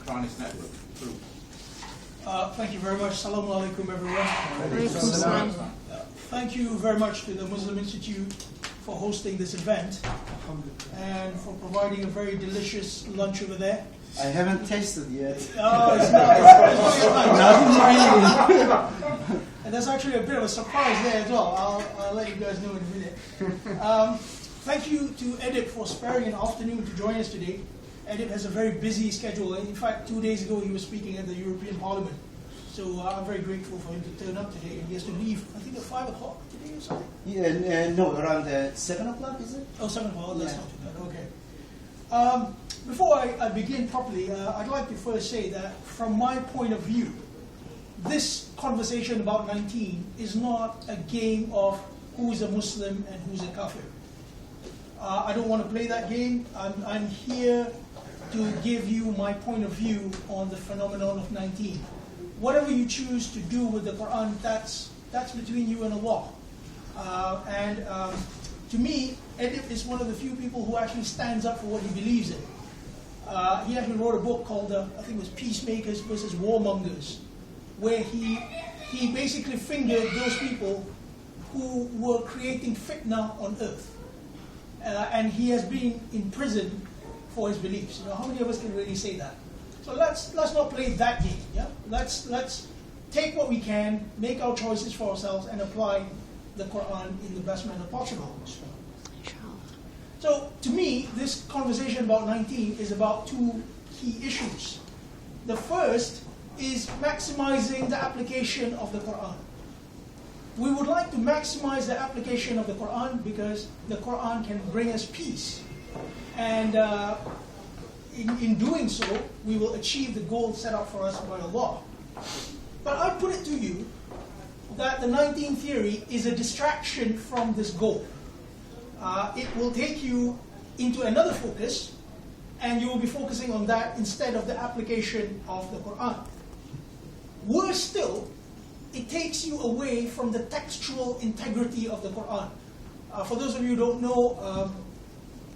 Quranists Network, Peru. Thank you very much. Assalamu alaikum, everyone. Thank you very much to the Muslim Institute for hosting this event and for providing a very delicious lunch over there. I haven't tasted yet. Oh, it's nice. And there's actually a bit of a surprise there as well. I'll let you guys know in a minute. Thank you to Edip for sparing an afternoon to join us today. Edip has a very busy schedule. In fact, 2 days ago he was speaking at the European Parliament. So I'm very grateful for him to turn up today. And he has to leave, I think at 5 o'clock today or something? Yeah, no, around 7 o'clock, is it? Oh, 7 o'clock. That's not too bad. Okay. Before I begin properly, I'd like to first say that from my point of view, this conversation about 19 is not a game of who's a Muslim and who's a kafir. I don't want to play that game. I'm here to give you my point of view on the phenomenon of 19. Whatever you choose to do with the Quran, that's between you and Allah. To me, Edip is one of the few people who actually stands up for what he believes in. He actually wrote a book called, I think it was Peacemakers versus Warmongers, where he basically fingered those people who were creating fitna on earth. And he has been in prison for his beliefs. You know, how many of us can really say that? So let's not play that game. Yeah, let's take what we can, make our choices for ourselves, and apply the Quran in the best manner possible. So to me, this conversation about 19 is about two key issues. The first is maximizing the application of the Quran. We would like to maximize the application of the Quran because the Quran can bring us peace. And in doing so, we will achieve the goal set out for us by Allah. But I put it to you that the 19 theory is a distraction from this goal. It will take you into another focus, and you will be focusing on that instead of the application of the Quran. Worse still, it takes you away from the textual integrity of the Quran. For those of you who don't know,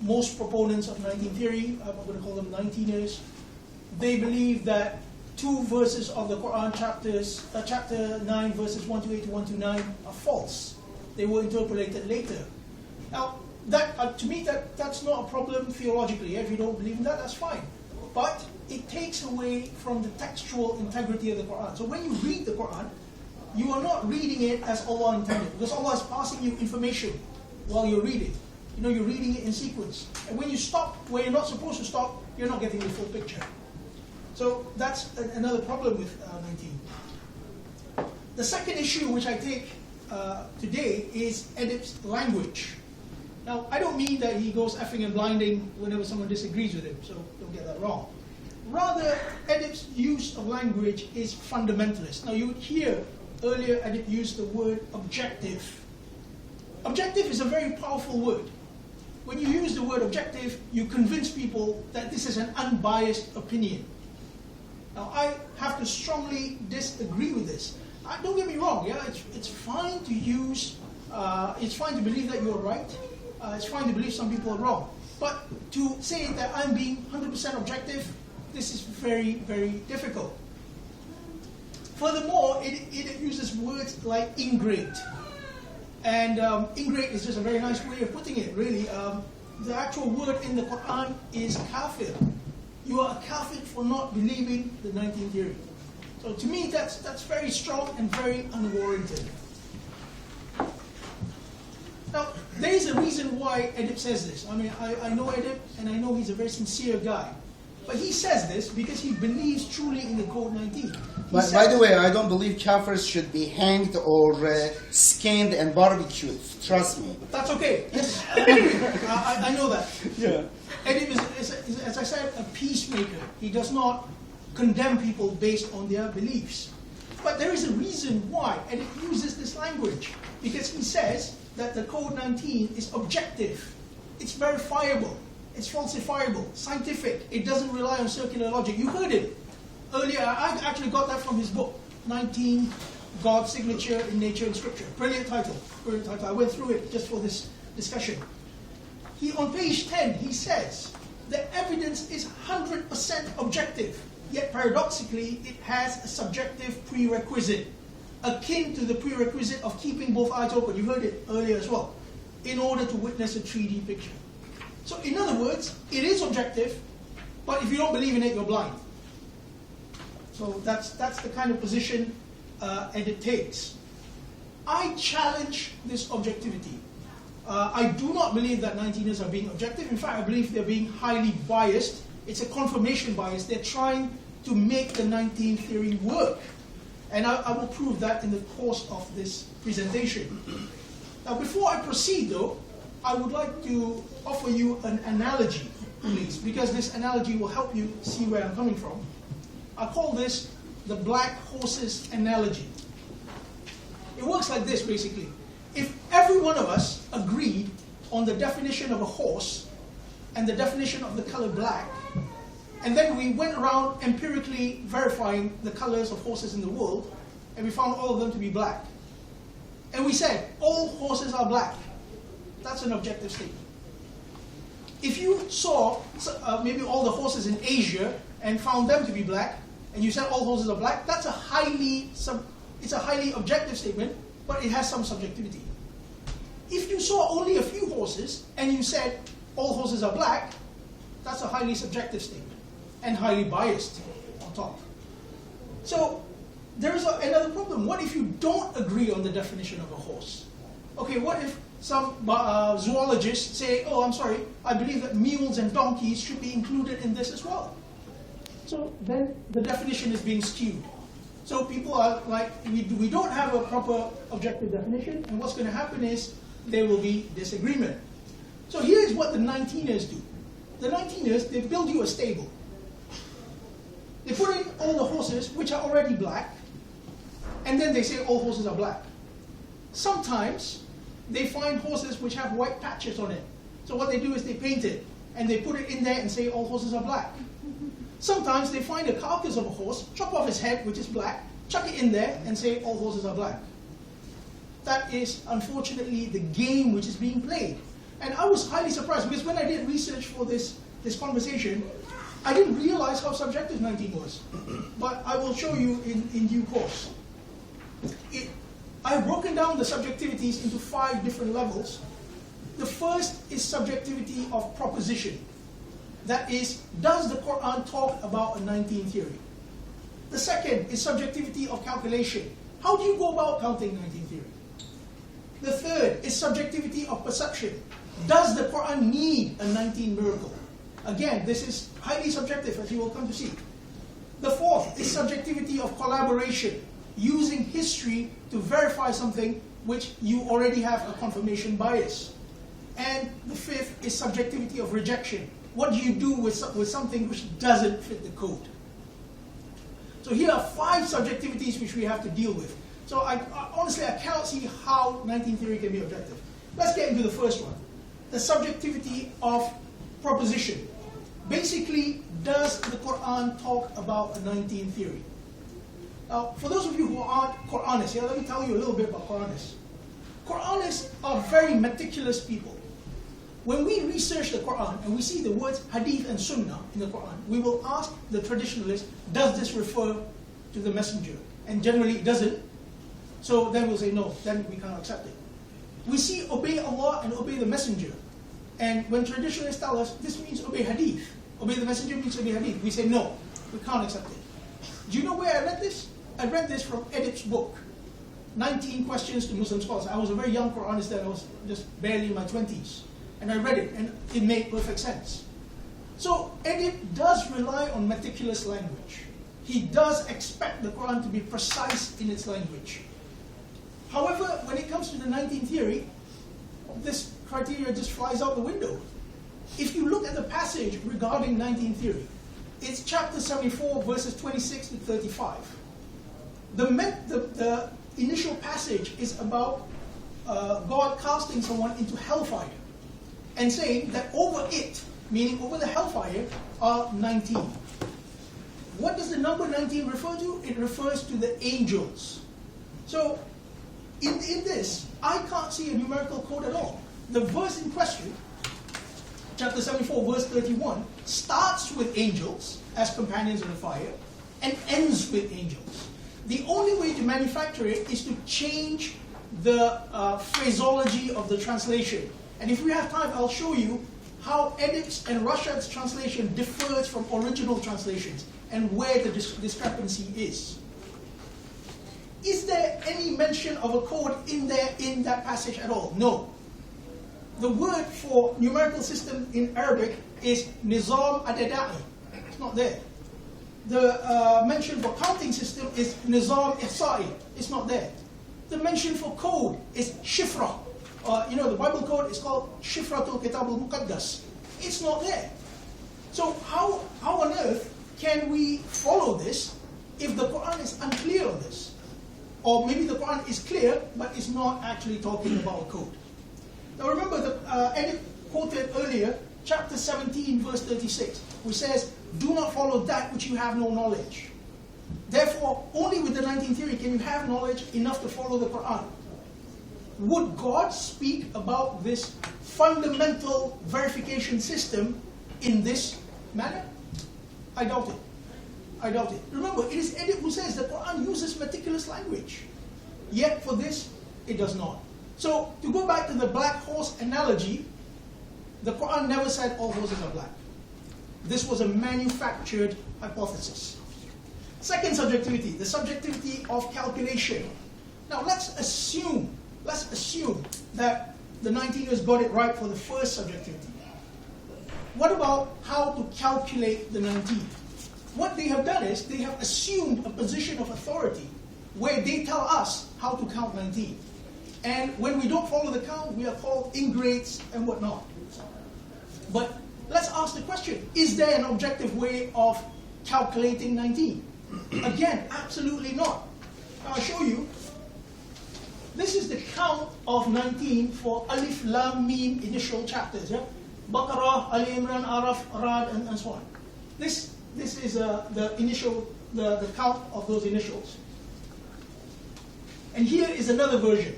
most proponents of 19 theory, I'm going to call them 19ers, they believe that 2 verses of the Quran, chapter 9, verses 128 to 129, are false. They were interpolated later. Now, to me, that's not a problem theologically. If you don't believe in that, that's fine. But it takes away from the textual integrity of the Quran. So when you read the Quran, you are not reading it as Allah intended, because Allah is passing you information while you're reading. You know, you're reading it in sequence. And when you stop where you're not supposed to stop, you're not getting the full picture. So that's another problem with 19. The second issue which I take today is Edip's language. Now, I don't mean that he goes effing and blinding whenever someone disagrees with him, so don't get that wrong. Rather, Edip's use of language is fundamentalist. Now, you would hear earlier Edip used the word objective. Objective is a very powerful word. When you use the word objective, you convince people that this is an unbiased opinion. Now, I have to strongly disagree with this. Don't get me wrong, yeah, it's fine to use, it's fine to believe that you're right. It's fine to believe some people are wrong. But to say that I'm being 100% objective, this is very, very difficult. Furthermore, it uses words like ingrate. And ingrate is just a very nice way of putting it, really. The actual word in the Quran is kafir. You are a kafir for not believing the 19 theory. So to me, that's very strong and very unwarranted. Now, there is a reason why Edip says this. I mean, I know Edip, and I know he's a very sincere guy. But he says this because he believes truly in the Code 19. By the way, I don't believe kafirs should be hanged or skinned and barbecued. Trust me. That's okay. Yes, I know that. Yeah. Edip is, as I said, a peacemaker. He does not condemn people based on their beliefs. But there is a reason why Edip uses this language. Because he says that the Code 19 is objective. It's verifiable. It's falsifiable, scientific. It doesn't rely on circular logic. You heard it earlier. I actually got that from his book, 19, God's Signature in Nature and Scripture. Brilliant title. Brilliant title. I went through it just for this discussion. On page 10, he says, the evidence is 100% objective. yet paradoxically it has a subjective prerequisite, akin to the prerequisite of keeping both eyes open. You heard it earlier as well, in order to witness a 3D picture. So in other words, it is objective, but if you don't believe in it, you're blind. So that's the kind of position Edip takes. I challenge this objectivity. I do not believe that 19ers are being objective. In fact, I believe they're being highly biased. It's a confirmation bias. They're trying to make the 19 theory work. And I will prove that in the course of this presentation. Now, before I proceed, though, I would like to offer you an analogy, please, because this analogy will help you see where I'm coming from. I call this the black horses analogy. It works like this, basically. If every one of us agreed on the definition of a horse and the definition of the color black, and then we went around empirically verifying the colors of horses in the world, and we found all of them to be black, and we said, all horses are black, that's an objective statement. If you saw maybe all the horses in Asia and found them to be black, and you said all horses are black, that's a highly objective statement, but it has some subjectivity. If you saw only a few horses and you said all horses are black, that's a highly subjective statement and highly biased on top. So there's another problem. What if you don't agree on the definition of a horse? Okay, what if some zoologists say, oh, I'm sorry, I believe that mules and donkeys should be included in this as well. So then the definition is being skewed. So people are like, we don't have a proper objective definition, and what's going to happen is there will be disagreement. So here's what the 19ers do. The 19ers, they build you a stable. They put in all the horses, which are already black, and then they say all horses are black. Sometimes they find horses which have white patches on it. So what they do is they paint it, and they put it in there and say all horses are black. Sometimes they find a carcass of a horse, chop off his head, which is black, chuck it in there, and say all horses are black. That is, unfortunately, the game which is being played. And I was highly surprised, because when I did research for this conversation, I didn't realize how subjective 19 was. But I will show you in due course. I've broken down the subjectivities into 5 different levels. The first is subjectivity of proposition. That is, does the Quran talk about a 19 theory? The second is subjectivity of calculation. How do you go about counting 19 theory? The third is subjectivity of perception. Does the Quran need a 19 miracle? Again, this is highly subjective, as you will come to see. The fourth is subjectivity of collaboration, using history to verify something which you already have a confirmation bias. And the fifth is subjectivity of rejection. What do you do with something which doesn't fit the code? So here are 5 subjectivities which we have to deal with. So honestly, I cannot see how 19 theory can be objective. Let's get into the first one. The subjectivity of proposition. Basically, does the Quran talk about a 19 theory? Now, for those of you who aren't Quranists, let me tell you a little bit about Quranists. Quranists are very meticulous people. When we research the Quran and we see the words hadith and sunnah in the Quran, we will ask the traditionalist, does this refer to the messenger? And generally it doesn't. So then we'll say no, then we cannot accept it. We see obey Allah and obey the messenger. And when traditionalists tell us this means obey hadith, obey the messenger means obey hadith, we say no, we can't accept it. Do you know where I read this? I read this from Edip's book, 19 Questions to Muslim Scholars. I was a very young Quranist then, I was just barely in my 20s. And I read it, and it made perfect sense. So Edip does rely on meticulous language. He does expect the Quran to be precise in its language. However, when it comes to the 19 theory, this criteria just flies out the window. If you look at the passage regarding 19 theory, it's chapter 74, verses 26 to 35. The initial passage is about God casting someone into hellfire and saying that over it, meaning over the hellfire, are 19. What does the number 19 refer to? It refers to the angels. So, in this, I can't see a numerical code at all. The verse in question, chapter 74, verse 31, starts with angels as companions of the fire, and ends with angels. The only way to manufacture it is to change the phraseology of the translation. And if we have time, I'll show you how Edip's and Rashad's translation differs from original translations and where the discrepancy is. Is there any mention of a code in that passage at all? No. The word for numerical system in Arabic is nizam adada'i. It's not there. The mention for counting system is nizam ihsa'i. It's not there. The mention for code is shifra. The Bible code is called Shifratul Kitab al-Muqaddas. It's not there. So how on earth can we follow this if the Quran is unclear on this? Or maybe the Quran is clear, but it's not actually talking about a code. Now remember, the Edip quoted earlier, chapter 17, verse 36, which says, "Do not follow that which you have no knowledge." Therefore, only with the 19th theory can you have knowledge enough to follow the Quran. Would God speak about this fundamental verification system in this manner? I doubt it. I doubt it. Remember, it is Edip who says the Quran uses meticulous language. Yet for this, it does not. So, to go back to the black horse analogy, the Quran never said all horses are black. This was a manufactured hypothesis. Second subjectivity, the subjectivity of calculation. Now let's assume that the 19ers got it right for the first subjectivity. What about how to calculate the 19? What they have done is they have assumed a position of authority where they tell us how to count 19. And when we don't follow the count, we are called ingrates and whatnot. But let's ask the question, is there an objective way of calculating 19? Again, absolutely not. Now I'll show you. This is the count of 19 for Alif, Lam, Mim initial chapters. Yeah? Baqarah, Ali Imran, Araf, Rad, and so on. This is the initial, the count of those initials. And here is another version.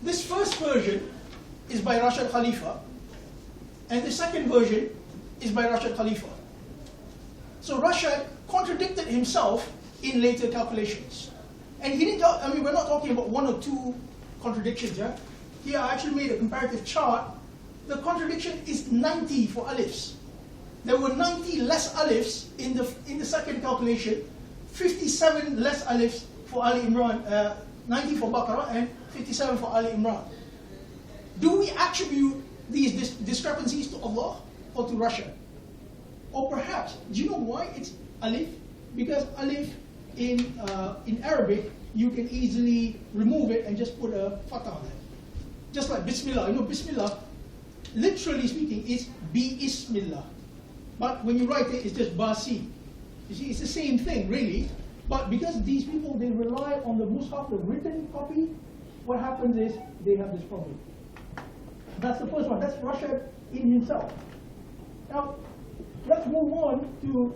This first version is by Rashid Khalifa, and the second version is by Rashid Khalifa. So Rashid contradicted himself in later calculations. And he didn't talk, we're not talking about one or two contradictions, yeah? Here I actually made a comparative chart. The contradiction is 90 for alifs. There were 90 less alifs in the second calculation, 57 less alifs for Ali Imran, 90 for Baqarah, and 57 for Ali Imran. Do we attribute these discrepancies to Allah or to Russia? Or perhaps, do you know why it's alif? Because alif in Arabic, you can easily remove it and just put a fatah on it. Just like Bismillah. Bismillah, literally speaking, is Bi-Ismillah. But when you write it, it's just Basi. You see, it's the same thing, really. But because these people, they rely on the Mus'haf, the written copy, what happens is they have this problem. That's the first one. That's Rashid in himself. Now, let's move on to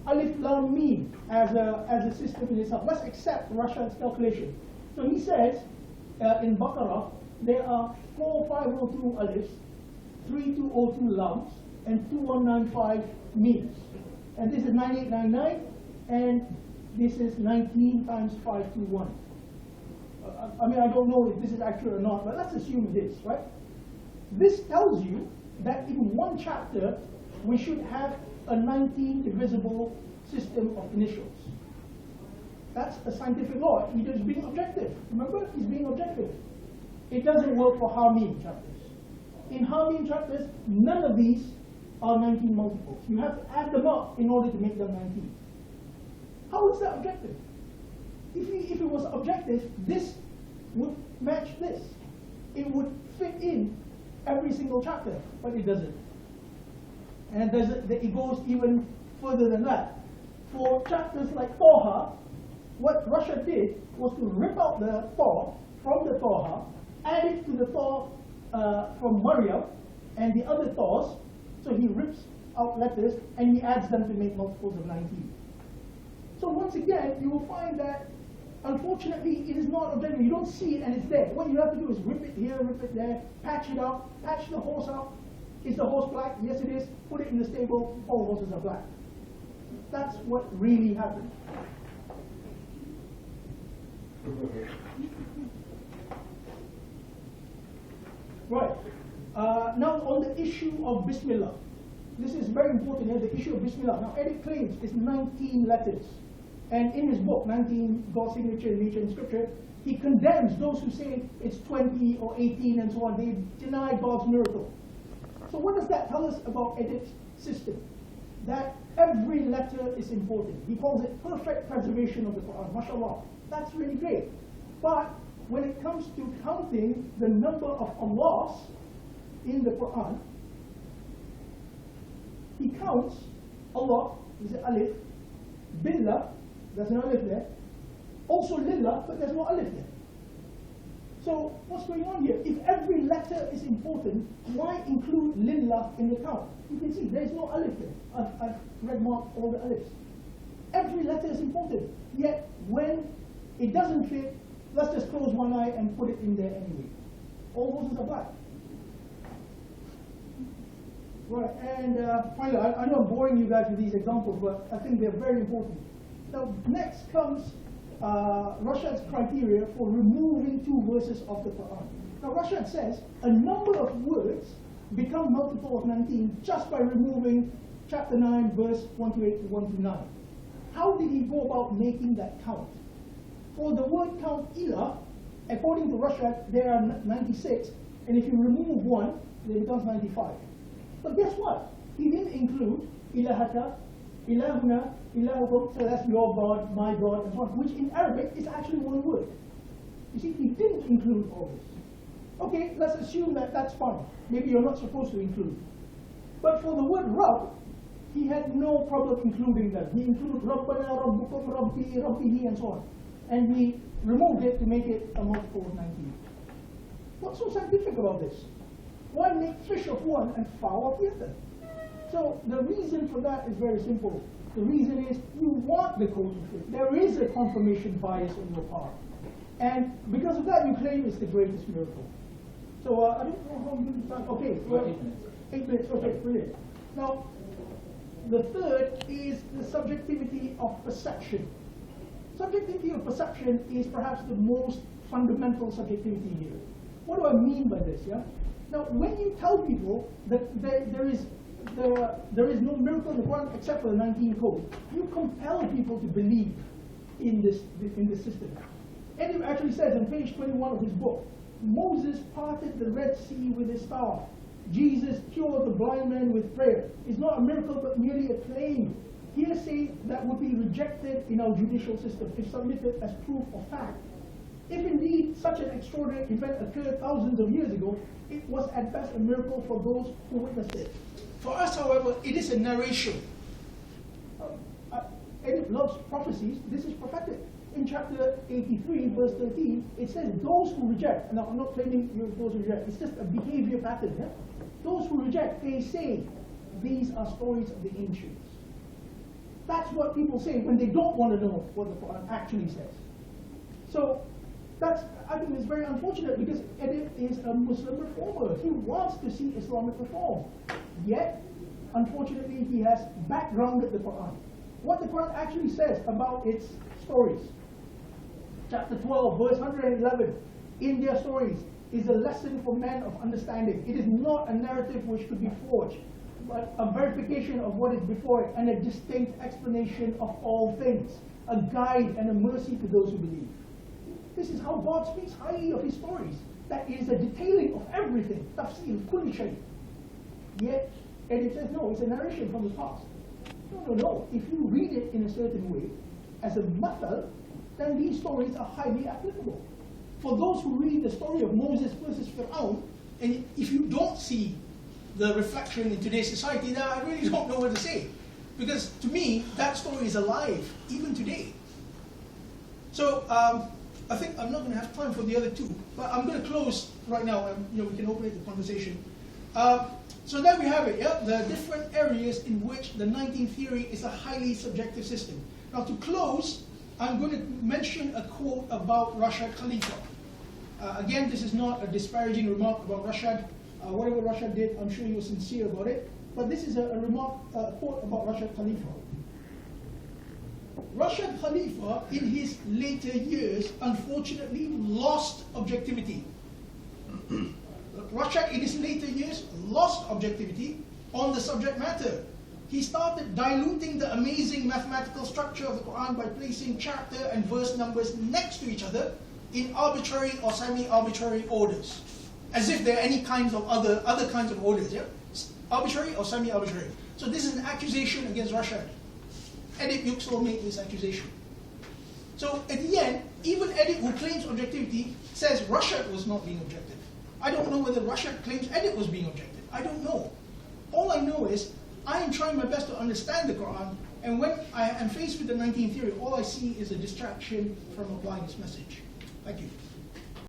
Alif Lam Mim as a system in itself. Let's accept Rashid's calculation. So he says in Baqarah there are 4502 alifs, 3202 lams, and 2195 mims. And this is 9899, and this is 19 times 521. I don't know if this is accurate or not, but let's assume it is, right? This tells you that in one chapter we should have a 19 divisible system of initials. That's a scientific law. He's just being objective. Remember? He's being objective. It doesn't work for Hamim chapters. In Hamim chapters, none of these are 19 multiples. You have to add them up in order to make them 19. How is that objective? If it was objective, this would match this. It would fit in every single chapter, but it doesn't. And it goes even further than that. For chapters like Taha, what Russia did was to rip out the Taha from the Taha, add it to the Taha from Maryam and the other Tahs. So he rips out letters and he adds them to make multiples of 19. So once again, you will find that unfortunately it is not objective. You don't see it and it's there. What you have to do is rip it here, rip it there, patch it up, patch the horse up. Is the horse black? Yes, it is. Put it in the stable. All horses are black. That's what really happened. Right. Now on the issue of Bismillah. This is very important here, the issue of Bismillah. Now Edip claims it's 19 letters. And in his book, 19 God's Signature, Nature and Scripture, he condemns those who say it's 20 or 18 and so on. They deny God's miracle. So what does that tell us about Edip's system? That every letter is important. He calls it perfect preservation of the Quran. MashaAllah. That's really great. But when it comes to counting the number of Allahs in the Quran, he counts Allah, is it alif, billah, there's no alif there, also lillah, but there's no alif there. So what's going on here? If every letter is important, why include lillah in the count? You can see there's no alif there. I've red marked all the alifs. Every letter is important, yet when it doesn't fit, let's just close one eye and put it in there anyway. All Moses are black. Right, and finally, I know I'm boring you guys with these examples, but I think they're very important. Now, next comes Rashad's criteria for removing 2 verses of the Quran. Now, Rashad says a number of words become multiple of 19 just by removing chapter 9, verse 1 to 8 to 1 to 9. How did he go about making that count? For the word count ilah, according to Rashad, there are 96, and if you remove 1, then it becomes 95. But guess what? He didn't include ilahaka, ilahuna, ilahukum, so that's your God, my God, and so on, which in Arabic is actually one word. You see, he didn't include all this. Okay, let's assume that that's fine. Maybe you're not supposed to include. But for the word Rabb, he had no problem including them. He included Rabbana, Rabbukum, Rabbi, Rabbihi, and so on. And he removed it to make it a multiple of 19. What's so scientific about this? Why make fish of one and fowl of the other? So the reason for that is very simple. The reason is you want the code to fit. There is a confirmation bias on your part. And because of that, you claim it's the greatest miracle. So I don't know how many times. Okay, well, 8 minutes. Okay, brilliant. Now, the third is the subjectivity of perception. Subjectivity of perception is perhaps the most fundamental subjectivity here. What do I mean by this? Yeah. Now, when you tell people that there is no miracle in the Quran except for the 19 code, you compel people to believe in this system. Edip actually says on page 21 of his book, Moses parted the Red Sea with his staff. Jesus cured the blind man with prayer. It's not a miracle, but merely a claim. Hearsay that would be rejected in our judicial system if submitted as proof of fact. If indeed such an extraordinary event occurred thousands of years ago, it was at best a miracle for those who witnessed it. For us, however, it is a narration. Edip loves prophecies. This is prophetic. In chapter 83, verse 13, it says, those who reject, now I'm not claiming those who reject, it's just a behavior pattern. Yeah? Those who reject, they say, these are stories of the ancients. That's what people say when they don't want to know what the Quran actually says. So, I think it's very unfortunate because Edip is a Muslim reformer. He wants to see Islamic reform. Yet, unfortunately, he has backgrounded the Quran. What the Quran actually says about its stories. Chapter 12, verse 111, in their stories is a lesson for men of understanding. It is not a narrative which could be forged, but a verification of what is before it and a distinct explanation of all things, a guide and a mercy to those who believe. This is how God speaks highly of his stories. That is a detailing of everything, tafsir, kulli shay. Yet, Edip says, no, it's a narration from the past. No. If you read it in a certain way, as a method, then these stories are highly applicable. For those who read the story of Moses versus Pharaoh, and if you don't see the reflection in today's society, then I really don't know what to say. Because to me, that story is alive, even today. So, I think I'm not going to have time for the other two, but I'm going to close right now, and we can open the conversation. So there we have it, yeah? The different areas in which the 19th theory is a highly subjective system. Now to close, I'm going to mention a quote about Rashad Khalifa. Again, this is not a disparaging remark about Rashad. Whatever Rashad did, I'm sure he was sincere about it. But this is a quote about Rashad Khalifa. Rashid Khalifa, in his later years, unfortunately lost objectivity. Rashid, in his later years, lost objectivity on the subject matter. He started diluting the amazing mathematical structure of the Quran by placing chapter and verse numbers next to each other in arbitrary or semi-arbitrary orders, as if there are any kinds of other kinds of orders. Yeah? Arbitrary or semi-arbitrary. So this is an accusation against Rashid. Edip Yuksel made this accusation. So at the end, even Edip, who claims objectivity, says Rashid was not being objective. I don't know whether Rashid claims Edip was being objective. I don't know. All I know is I am trying my best to understand the Quran, and when I am faced with the 19th theory, all I see is a distraction from applying its message. Thank you.